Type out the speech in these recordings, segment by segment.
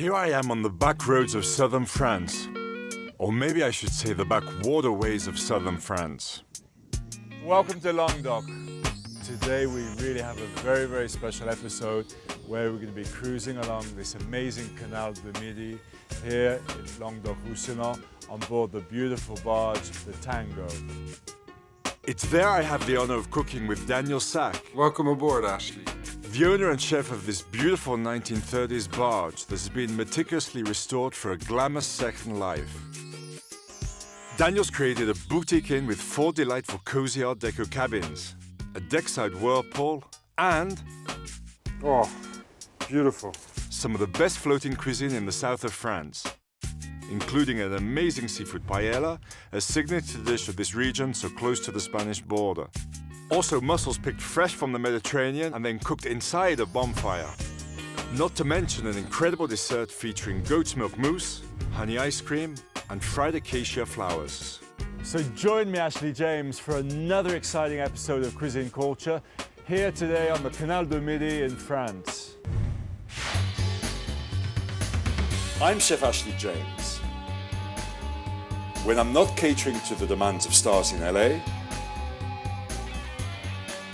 Here I am on the back roads of southern France. Or maybe I should say the back waterways of southern France. Welcome to Languedoc. Today we really have a very, very special episode where we're going to be cruising along this amazing Canal du Midi here in Languedoc-Roussillon on board the beautiful barge, the Tango. It's there I have the honor of cooking with Daniel Sack. Welcome aboard, Ashley. The owner and chef of this beautiful 1930s barge that has been meticulously restored for a glamorous second life. Daniel's created a boutique inn with 4 delightful cozy Art Deco cabins, a deckside whirlpool, and Oh, beautiful. some of the best floating cuisine in the south of France, including an amazing seafood paella, a signature dish of this region so close to the Spanish border. Also mussels picked fresh from the Mediterranean and then cooked inside a bonfire. Not to mention an incredible dessert featuring goat's milk mousse, honey ice cream, and fried acacia flowers. So join me, Ashley James, for another exciting episode of Cuisine Culture, here today on the Canal du Midi in France. I'm Chef Ashley James. When I'm not catering to the demands of stars in LA,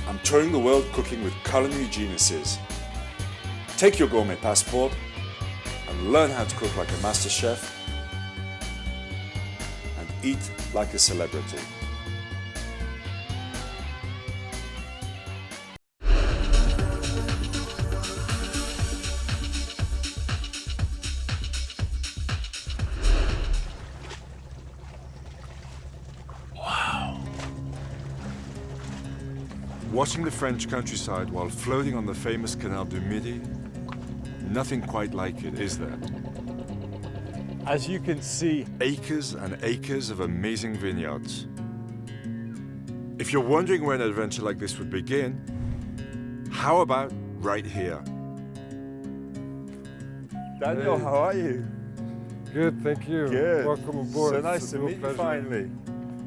I'm touring the world cooking with culinary geniuses. Take your gourmet passport and learn how to cook like a master chef and eat like a celebrity. Watching the French countryside while floating on the famous Canal du Midi, nothing quite like it, is there? As you can see, acres and acres of amazing vineyards. If you're wondering where an adventure like this would begin, how about right here? Daniel, Hey. how are you? Good, thank you. Good. Welcome aboard. So It's nice a to real meet you pleasure. finally.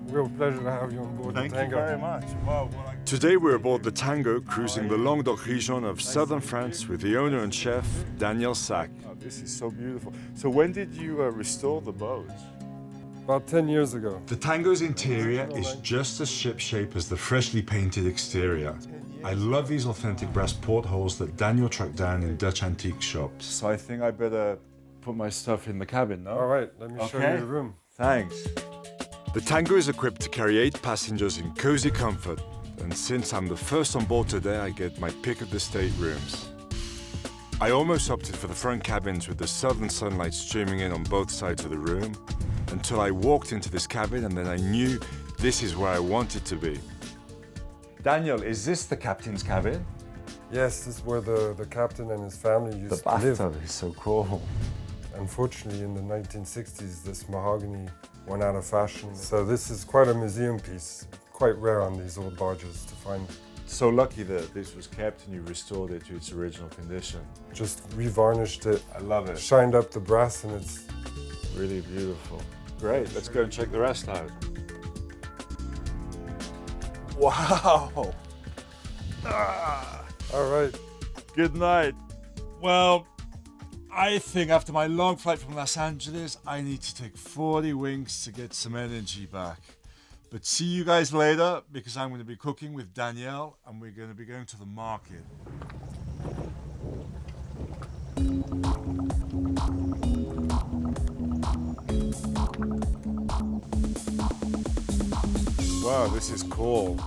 Real pleasure to have you on board the Tango. much. Wow. Today we're aboard the Tango, cruising the Languedoc region of southern France with the owner and chef, Daniel Sack. Oh, this is so beautiful. So when did you restore the boat? About 10 years ago. The Tango's interior is just as ship-shape as the freshly painted exterior. I love these authentic brass portholes that Daniel tracked down in Dutch antique shops. So I think I better put my stuff in the cabin, no? All right, let me show you your room. Thanks. The Tango is equipped to carry 8 passengers in cozy comfort. And since I'm the first on board today, I get my pick of the staterooms. I almost opted for the front cabins with the southern sunlight streaming in on both sides of the room, until I walked into this cabin and then I knew this is where I wanted to be. Daniel, is this the captain's cabin? Yes, this is where the captain and his family used The to live. bathtub is so cool. Unfortunately, in the 1960s, this mahogany went out of fashion. So this is quite a museum piece. Quite rare on these old barges to find. So lucky that this was kept and you restored it to its original condition. Just revarnished it, I love it. shined up the brass, and it's Really beautiful. Great, let's go and check the rest out. Wow! all right. Good night. Well, I think after my long flight from Los Angeles, I need to take 40 winks to get some energy back. But see you guys later, because I'm going to be cooking with Danielle and we're going to be going to the market. Wow, this is cool.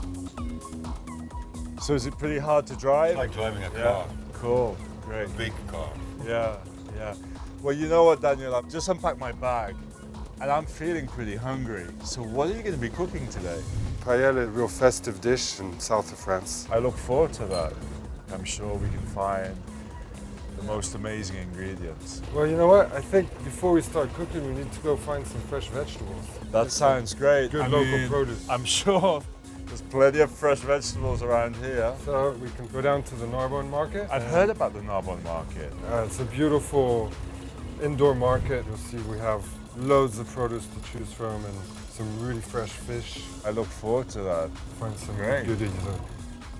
So is it pretty hard to drive? It's like driving a Yeah, car, cool, great. a big car. Yeah, yeah. Well, you know what, Daniel, I've just unpacked my bag and I'm feeling pretty hungry. So what are you going to be cooking today? Paella, a real festive dish in south of France. I look forward to that. I'm sure we can find the most amazing ingredients. Well, you know what? I think before we start cooking, we need to go find some fresh vegetables. That sounds great. Good I local mean, produce. I'm sure there's plenty of fresh vegetables around here. So we can go down to the Narbonne market. I've heard about the Narbonne market. It's a beautiful indoor market. You'll see we have loads of produce to choose from and some really fresh fish. I look forward to that. Find some Great. goodies.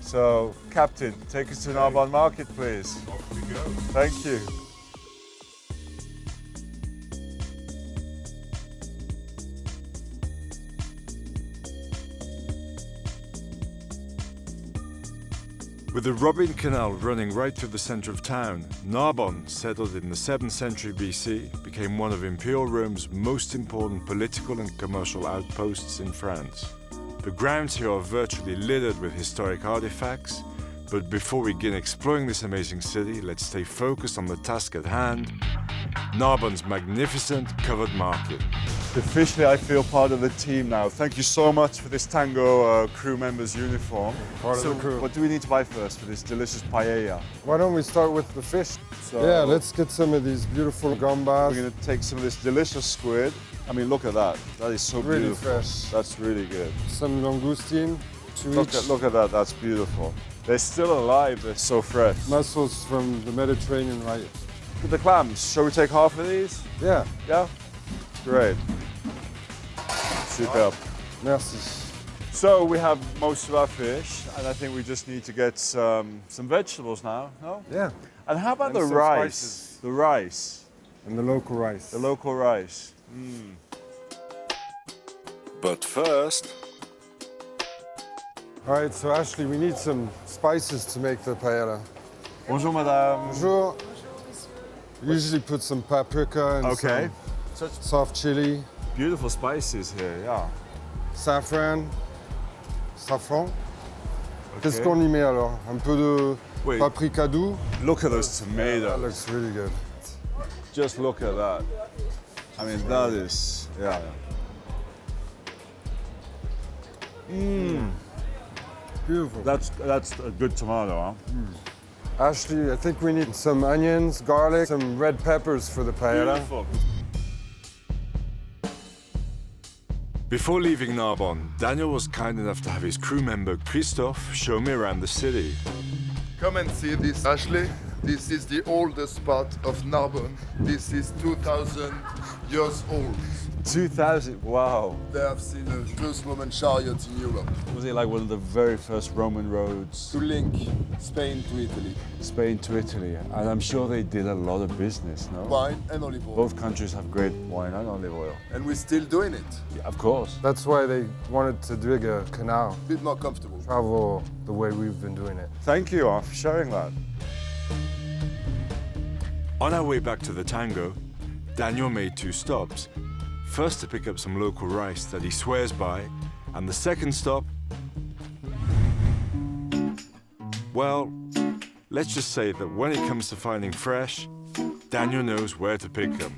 So, Captain, take us to Narbonne market, please. Off we go. Thank you. With the Robin Canal running right through the centre of town, Narbonne, settled in the 7th century BC, became one of Imperial Rome's most important political and commercial outposts in France. The grounds here are virtually littered with historic artifacts, but before we begin exploring this amazing city, let's stay focused on the task at hand, Narbonne's magnificent covered market. Officially, I feel part of the team now. Thank you so much for this Tango crew member's uniform. Part of the crew. What do we need to buy first for this delicious paella? Why don't we start with the fish? Yeah, let's get some of these beautiful gambas. We're going to take some of this delicious squid. I mean, look at that. That is so really beautiful. Fresh. That's really good. Some langoustine, Look at that. That's beautiful. They're still alive. They're so fresh. Mussels from the Mediterranean, right? Look at the clams. Shall we take half of these? Yeah. Yeah? Great. Superb. Merci. So we have most of our fish, and I think we just need to get some vegetables now, no? Yeah. And how about And the some rice? spices. The rice. And the local rice. The local rice. But first, All right, so Ashley, we need some spices to make the paella. Bonjour, madame. Bonjour. Usually put some paprika and Okay. some soft chili, Beautiful spices here, yeah. saffron. Safran. Qu'est-ce Okay. qu'on y met alors? Un peu de Wait. paprika doux. Look at those That tomatoes. looks really good. Just look at that. I mean, that is, yeah. Beautiful. That's a good tomato, huh? Ashley, I think we need some onions, garlic, some red peppers for the paella. Beautiful. before leaving Narbonne, Daniel was kind enough to have his crew member Christophe show me around the city. Come and see this, Ashley. This is the oldest part of Narbonne. This is 2,000 years old. 2000, wow. They have seen the first Roman chariot in Europe Was it like one of the very first Roman roads? to link Spain to Italy. Spain to Italy, and I'm sure they did a lot of business, no? Wine and olive oil. Both countries have great wine and olive oil. And we're still doing it. Yeah, of course. That's why they wanted to dig a canal, A bit more comfortable. travel the way we've been doing it. Thank you for sharing that. On our way back to the Tango, Daniel made 2 stops. First to pick up some local rice that he swears by, and the second stop, well, let's just say that when it comes to finding fresh, Daniel knows where to pick them.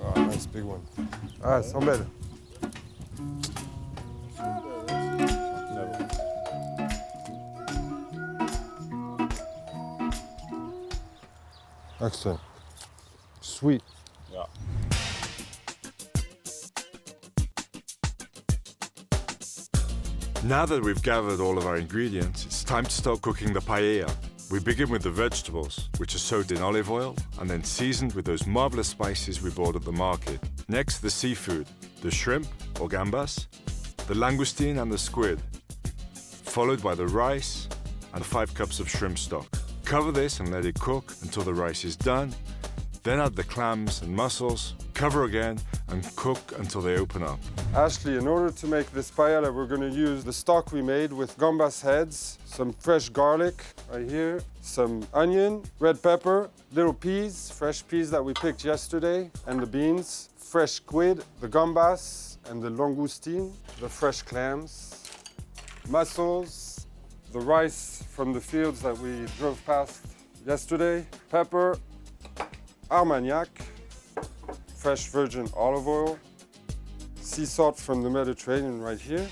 Oh, nice big one. Ah, elles sont belles. Excellent. Sweet. Yeah. Now that we've gathered all of our ingredients, it's time to start cooking the paella. We begin with the vegetables, which are soaked in olive oil and then seasoned with those marvelous spices we bought at the market. Next, the seafood, the shrimp or gambas, the langoustine and the squid, followed by the rice and 5 cups of shrimp stock. Cover this and let it cook until the rice is done. Then add the clams and mussels, cover again, and cook until they open up. Ashley, in order to make this paella, we're going to use the stock we made with gambas heads, some fresh garlic right here, some onion, red pepper, little peas, fresh peas that we picked yesterday, and the beans, fresh squid, the gambas, and the langoustine, the fresh clams, mussels, the rice from the fields that we drove past yesterday, pepper, Armagnac, fresh virgin olive oil, sea salt from the Mediterranean right here,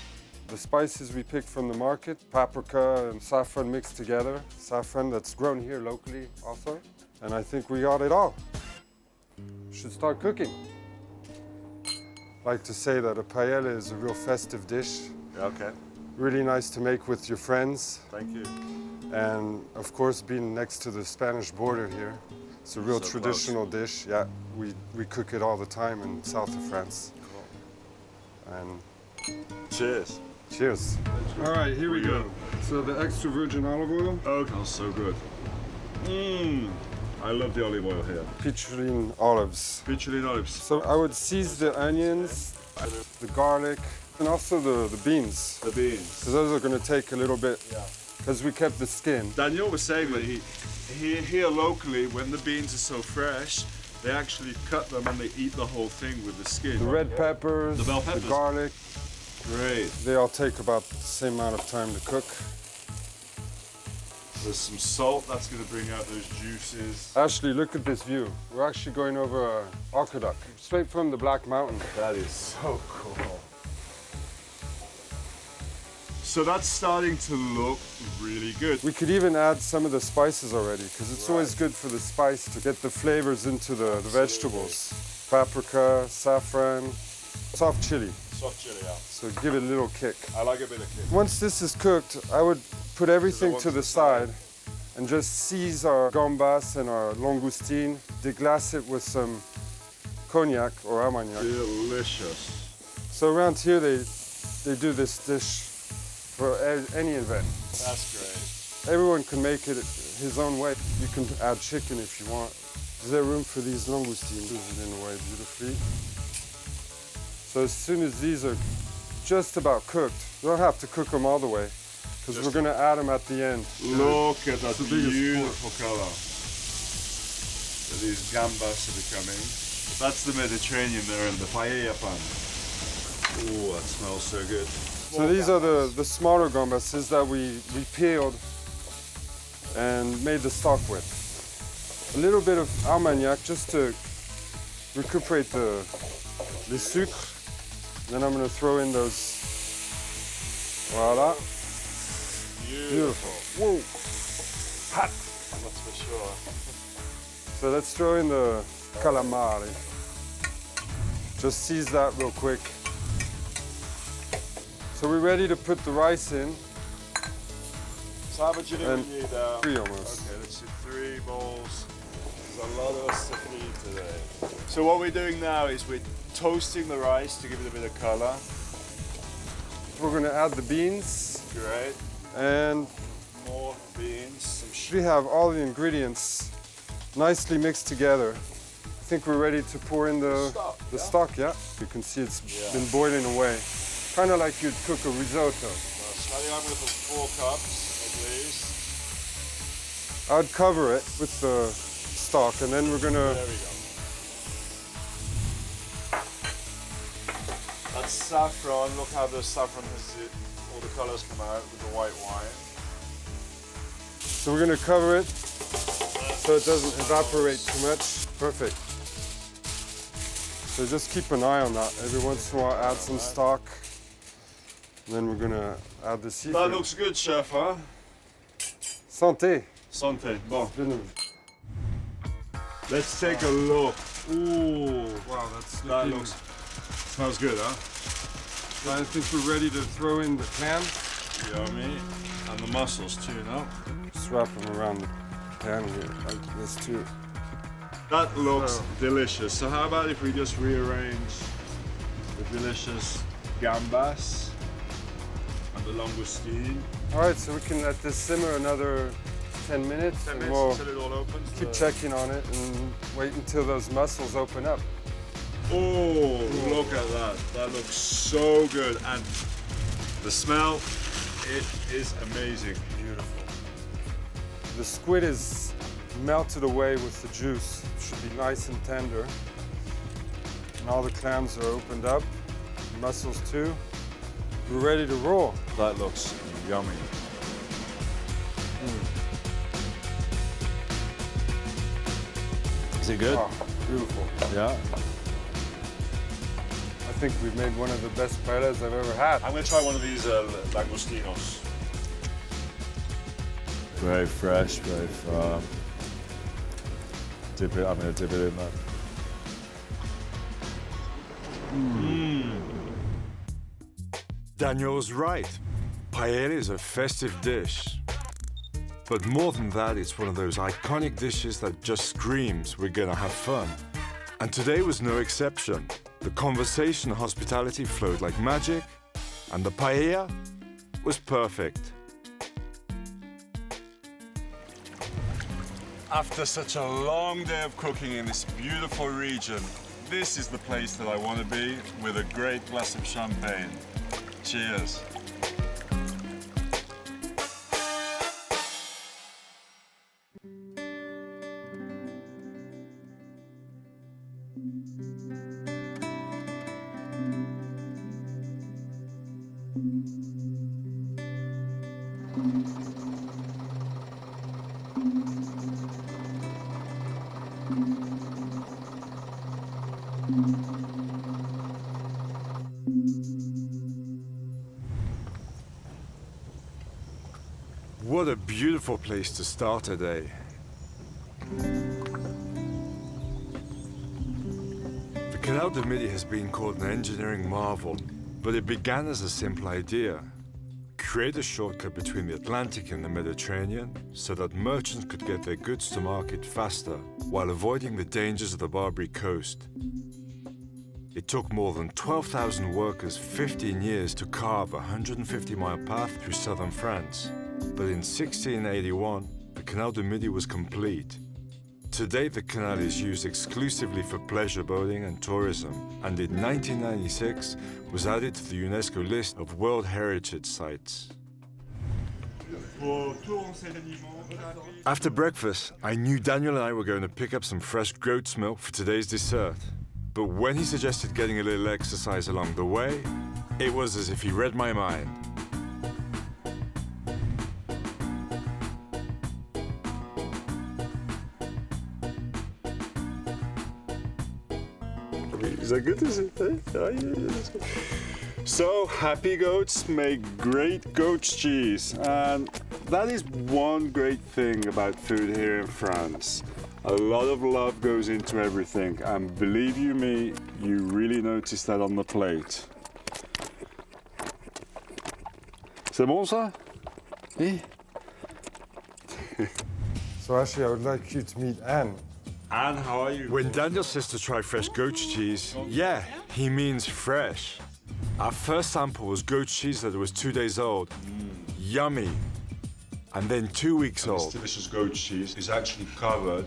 the spices we picked from the market, paprika and saffron mixed together, saffron that's grown here locally also, and I think we got it all. Should start cooking. I like to say that a paella is a real festive dish, Okay. really nice to make with your friends, Thank you. and of course being next to the Spanish border here, it's a real So traditional dish. Yeah, we cook it all the time in south of France. And Cheers. cheers. All right, here we go. So the extra virgin olive oil. Oh, smells so good. I love the olive oil here. Petroline olives. Petroline olives. So I would season the onions, the garlic, and also the beans. The beans. So those are going to take a little bit, because we kept the skin. Daniel was saying that here locally, when the beans are so fresh, they actually cut them and they eat the whole thing with the skin. The red peppers, The bell peppers. the garlic, Great. they all take about the same amount of time to cook. There's some salt, that's going to bring out those juices. Ashley, look at this view. We're actually going over an aqueduct, straight from the Black Mountain. That is so cool. So that's starting to look really good. We could even add some of the spices already, because it's always good for the spice to get the flavors into the vegetables. Paprika, saffron, soft chili. Soft chili, yeah. So give it a little kick. I like a bit of kick. Once this is cooked, I would put everything to the side and just seize our gambas and our langoustine, deglace it with some cognac or armagnac. Delicious. So around here they do this dish for any event. That's great. Everyone can make it his own way. You can add chicken if you want. Is there room for these langoustines? This is in a way beautifully. So as soon as these are just about cooked, you don't have to cook them all the way, because we're going to add them at the end. Look at that the biggest beautiful color that these gambas are becoming. That's the Mediterranean there in the paella pan. Oh, that smells so good. So these are the smaller gambases that we peeled and made the stock with. A little bit of armagnac just to recuperate the sucre. Then I'm going to throw in those. Voila. Beautiful. Whoa. Hot. That's for sure. So let's throw in the calamari. Just seize that real quick. So we're ready to put the rice in. So how much you And need? 3 almost. Okay, let's do 3 bowls. There's a lot of us to feed today. So what we're doing now is we're toasting the rice to give it a bit of color. We're going to add the beans Great. and More beans. Some we have all the ingredients nicely mixed together. I think we're ready to pour in the stock, yeah? You can see it's been boiling away. Kind of like you'd cook a risotto. I'm going to put 4 cups at least. I'd cover it with the stock, and then we're going to... There we go. That's saffron. Look how the saffron has all the colors come out with the white wine. So we're going to cover it so it doesn't evaporate too much. Perfect. So just keep an eye on that. Every once in a while, add some stock. And then we're going to add the seafood. That looks good, chef, huh? Santé. Santé. Bon. Been Let's take a look. Ooh. Wow, that's That looking... looks... Smells good, huh? I think we're ready to throw in the clam. Yummy. And the mussels too, no? Just wrap them around the pan here, like this too. That looks So- delicious. So how about if we just rearrange the delicious gambas and the langoustine? All right, so we can let this simmer another 10 minutes, 10 and minutes we'll until it all opens. keep checking on it and wait until those mussels open up. Oh, look at that. That looks so good. And the smell, it is amazing. Beautiful. The squid is melted away with the juice. It should be nice and tender. And all the clams are opened up, the mussels too. We're ready to roll. That looks yummy. Is it good? Oh, beautiful. Yeah. I think we've made one of the best paellas I've ever had. I'm going to try one of these langostinos. Very fresh, very firm. I'm going to dip it in there. Daniel's right. Paella is a festive dish. But more than that, it's one of those iconic dishes that just screams we're gonna have fun. And today was no exception. The conversation and hospitality flowed like magic, and the paella was perfect. After such a long day of cooking in this beautiful region, this is the place that I want to be with a great glass of champagne. Cheers. What a beautiful place to start a day. The Canal du Midi has been called an engineering marvel, but it began as a simple idea. Create a shortcut between the Atlantic and the Mediterranean so that merchants could get their goods to market faster while avoiding the dangers of the Barbary coast. It took more than 12,000 workers 15 years to carve a 150-mile path through southern France. But in 1681, the Canal du Midi was complete. Today, the canal is used exclusively for pleasure boating and tourism, and in 1996 was added to the UNESCO list of World Heritage Sites. After breakfast, I knew Daniel and I were going to pick up some fresh goat's milk for today's dessert. But when he suggested getting a little exercise along the way, it was as if he read my mind. Is that good? Is it? Yeah. So, happy goats make great goat's cheese. And that is one great thing about food here in France. A lot of love goes into everything. And believe you me, you really notice that on the plate. C'est bon ça? Oui. So actually, I would like you to meet Anne. Anne, how are you? When Daniel says to try fresh goat's cheese, yeah, he means fresh. Our first sample was goat's cheese that was 2 days old. Yummy. And then 2 weeks old. This delicious goat cheese is actually covered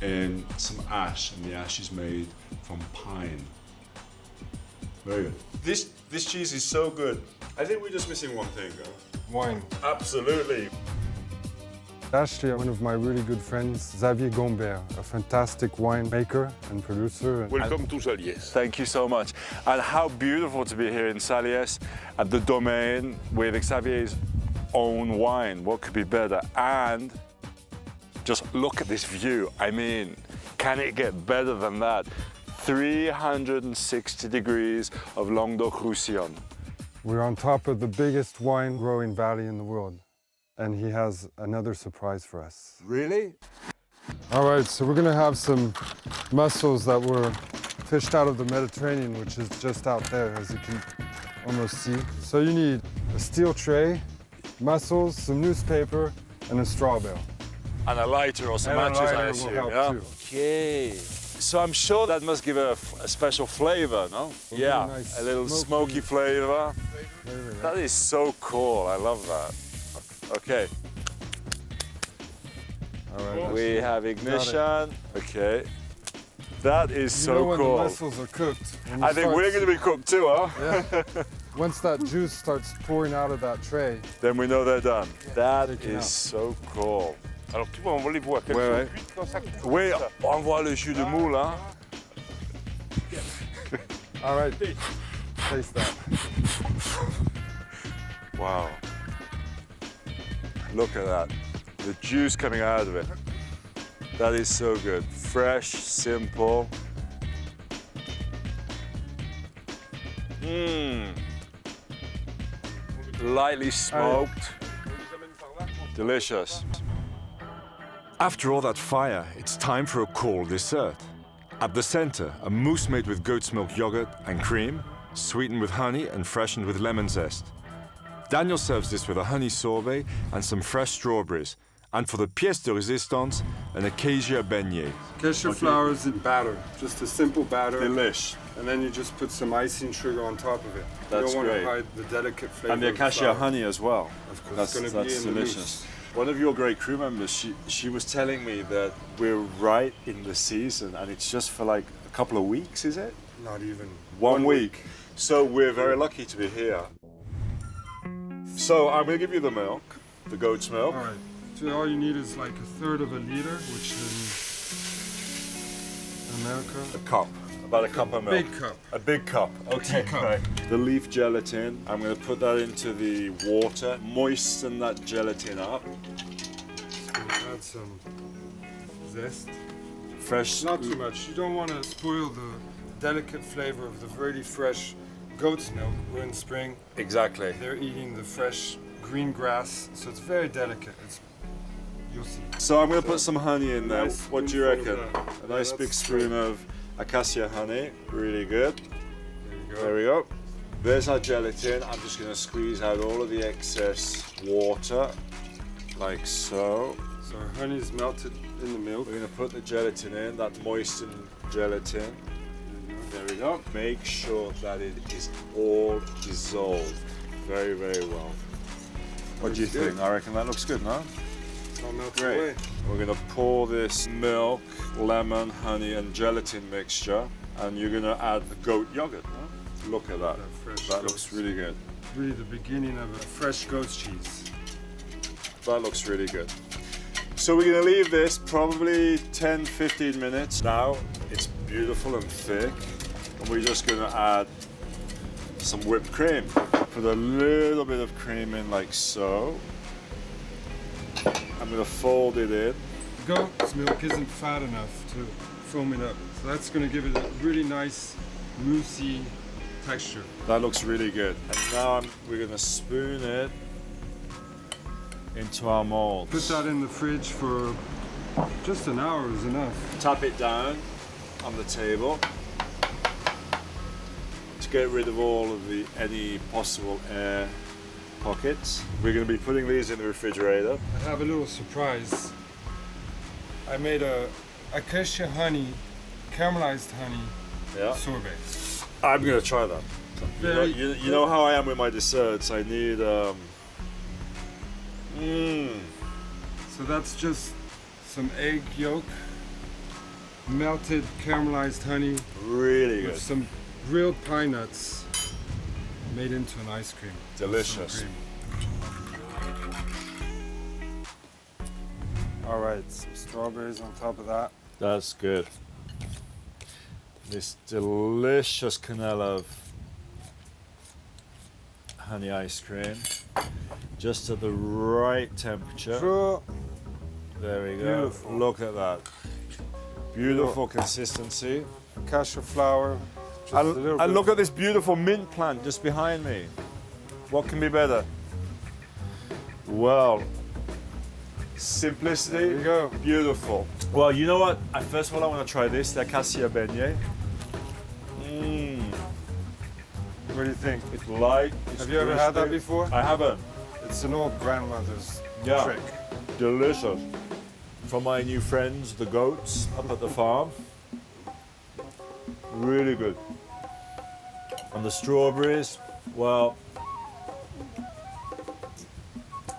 in some ash, and the ash is made from pine. Very good. This cheese is so good. I think we're just missing one thing, though. Wine. Absolutely. Actually, one of my really good friends, Xavier Gombert, a fantastic winemaker and producer. Welcome to Saliès. Thank you so much. And how beautiful to be here in Saliès at the domain with Xavier's own wine. What could be better? And just look at this view. I mean, can it get better than that? 360 degrees of Languedoc-Roussillon. We're on top of the biggest wine growing valley in the world. And he has another surprise for us. Really? All right, so we're gonna have some mussels that were fished out of the Mediterranean, which is just out there, as you can almost see. So you need a steel tray, mussels, some newspaper, and a straw bale. And a lighter or some matches, I assume. Will help too. Okay. So I'm sure that must give a special flavor, no? Yeah, nice a little smoky flavor. That is so cool. I love that. Okay. All right, We have ignition. Okay. That is you so know when cool. the mussels are cooked. when I you think start- we're going to be cooked too, huh? Yeah. Once that juice starts pouring out of that tray, Then we know they're done. That Take it is out. so cool. Alors tu vois, on les voit qu'elles Ouais, sont ouais. cuites quand ça cuit. Oui, on voit le jus de moule, hein? all right, taste that. Wow. Look at that. The juice coming out of it. That is so good. Fresh, simple. Mmm. Lightly smoked. Delicious. After all that fire, it's time for a cool dessert. At the center, a mousse made with goat's milk yogurt and cream, sweetened with honey and freshened with lemon zest. Daniel serves this with a honey sorbet and some fresh strawberries. And for the pièce de résistance, an acacia beignet. Cashew flowers in batter, just a simple batter. Delish. And then you just put some icing sugar on top of it. That's you don't want great. to hide the delicate flavor. And the of acacia flower. honey as well. Of course, it's going to be in the delicious. mousse. One of your great crew members, she was telling me that we're right in the season and it's just for like a couple of weeks, is it? Not even. One week. So we're very lucky to be here. So I'm going to give you the milk, the goat's milk. All right. So all you need is like a third of a liter, which in America. A cup, about a cup of milk. Big cup. A big cup. Okay. Teacup. Right. The leaf gelatin. I'm going to put that into the water, moisten that gelatin up. Add some zest. Fresh. Not too much. You don't want to spoil the delicate flavor of the really fresh goat's milk. We're in spring. Exactly. They're eating the fresh green grass, so it's very delicate. You'll see. So I'm going to put some honey in there. Nice What do you spoonful reckon? of that. A nice Yeah, big that's spoon of acacia honey. Really good. There you go. There we go. There's our gelatin. I'm just going to squeeze out all of the excess water, like so. So our honey is melted in the milk. We're going to put the gelatin in, that moistened gelatin. There we go. Make sure that it is all dissolved very, very well. What do you Looks good. think? I reckon that looks good, no? It's all melted Great. away. We're going to pour this milk, lemon, honey, and gelatin mixture, and you're going to add the goat yogurt. No? Look at that. That fresh That goat's- looks really good. Really the beginning of a fresh goat's cheese. That looks really good. So we're going to leave this probably 10-15 minutes. Now it's beautiful and thick, and we're just going to add some whipped cream. Put a little bit of cream in like so. I'm going to fold it in. Goat's milk isn't fat enough to foam it up, so that's going to give it a really nice, moussey texture. That looks really good. And now we're going to spoon it into our molds. Put that in the fridge for just an hour is enough. Tap it down on the table to get rid of all of any possible air pockets. We're going to be putting these in the refrigerator. I have a little surprise. I made a acacia honey, caramelized honey Yeah. sorbet. I'm going to try that. Very You know how I am with my desserts. I need So that's just some egg yolk, melted caramelized honey really with good. some grilled pine nuts made into an ice cream. Delicious. Some cream. All right, some strawberries on top of that. That's good. This delicious Canal of honey ice cream, just at the right temperature. Sure. There we go. Beautiful. Look at that. Beautiful consistency. Cashew flour. Just a little And bit. look at this beautiful mint plant just behind me. What can be better? Well, simplicity. There you go. Beautiful. Well, you know what? First of all, I want to try this, the acacia beignet. What do you think? It's light. It's Have you ever had that crispy. before? I haven't. It's an old grandmother's Yeah. trick. Delicious. For my new friends, the goats up at the farm. Really good. And the strawberries, well,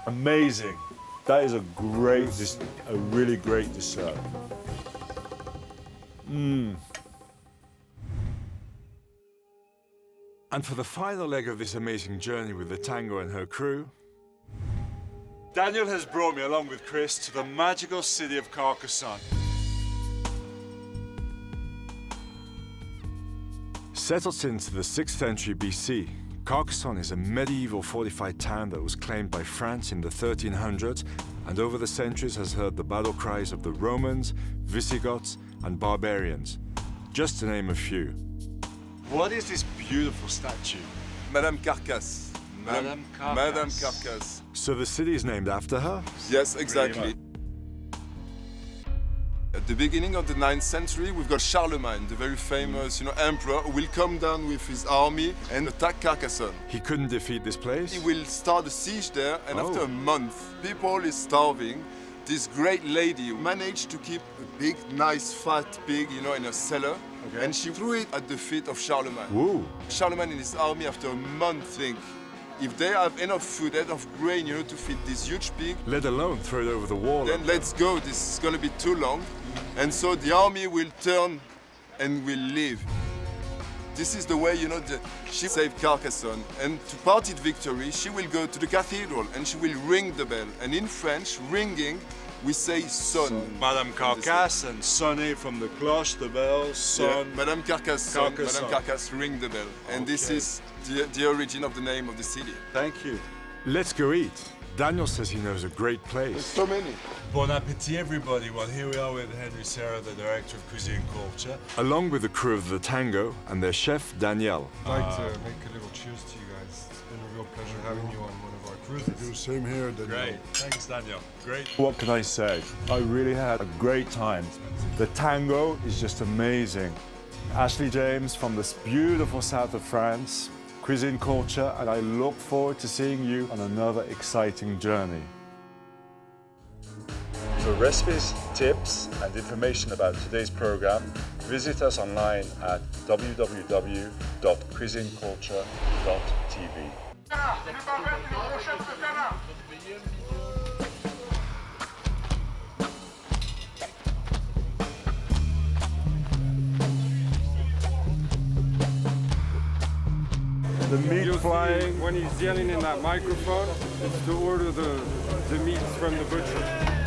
amazing. That is a great, a really great dessert. And for the final leg of this amazing journey with the Tango and her crew, Daniel has brought me along with Chris to the magical city of Carcassonne. settled since the 6th century BC, Carcassonne is a medieval fortified town that was claimed by France in the 1300s and over the centuries has heard the battle cries of the Romans, Visigoths and barbarians, just to name a few. What is this beautiful statue? Madame Carcasse. Madame Carcasse. Madame Carcasse. So the city is named after her? Yes, exactly. At the beginning of the 9th century, we've got Charlemagne, the very famous, emperor, who will come down with his army and attack Carcassonne. He couldn't defeat this place? He will start a siege there, and after Oh. a month, people is starving. This great lady managed to keep a big, nice, fat pig, in a cellar, and she threw it at the feet of Charlemagne. Woo! Charlemagne and his army, after a month, think, If they have enough food, enough grain, you know, to feed this huge pig, Let alone throw it over the wall. then let's go. This is going to be too long. And so the army will turn and will leave. This is the way, you know, she saved Carcassonne. And to party victory, she will go to the cathedral and she will ring the bell. And in French, ringing, we say sonne. Madame Carcassonne, sonner from the cloche, the bell, son. Yeah, Madame Carcassonne, Carcassonne. Madame Carcassonne, ring the bell. And this is the origin of the name of the city. Thank you. Let's go eat. Daniel says he knows a great place. So many. Bon appétit, everybody. Well, here we are with Henry Serra, the director of Cuisine Culture. Along with the crew of the Tango and their chef, Daniel. I'd like to make a little cheers to you guys. It's been a real pleasure having you on one of our cruises. Same here, Daniel. Great. Thanks, Daniel. Great. What can I say? I really had a great time. The Tango is just amazing. Ashley James from this beautiful south of France, Cuisine Culture, and I look forward to seeing you on another exciting journey. For recipes, tips, and information about today's program, visit us online at www.cuisineculture.tv. The meat You'll see flying. when he's yelling in that microphone, it's to order the meat from the butcher.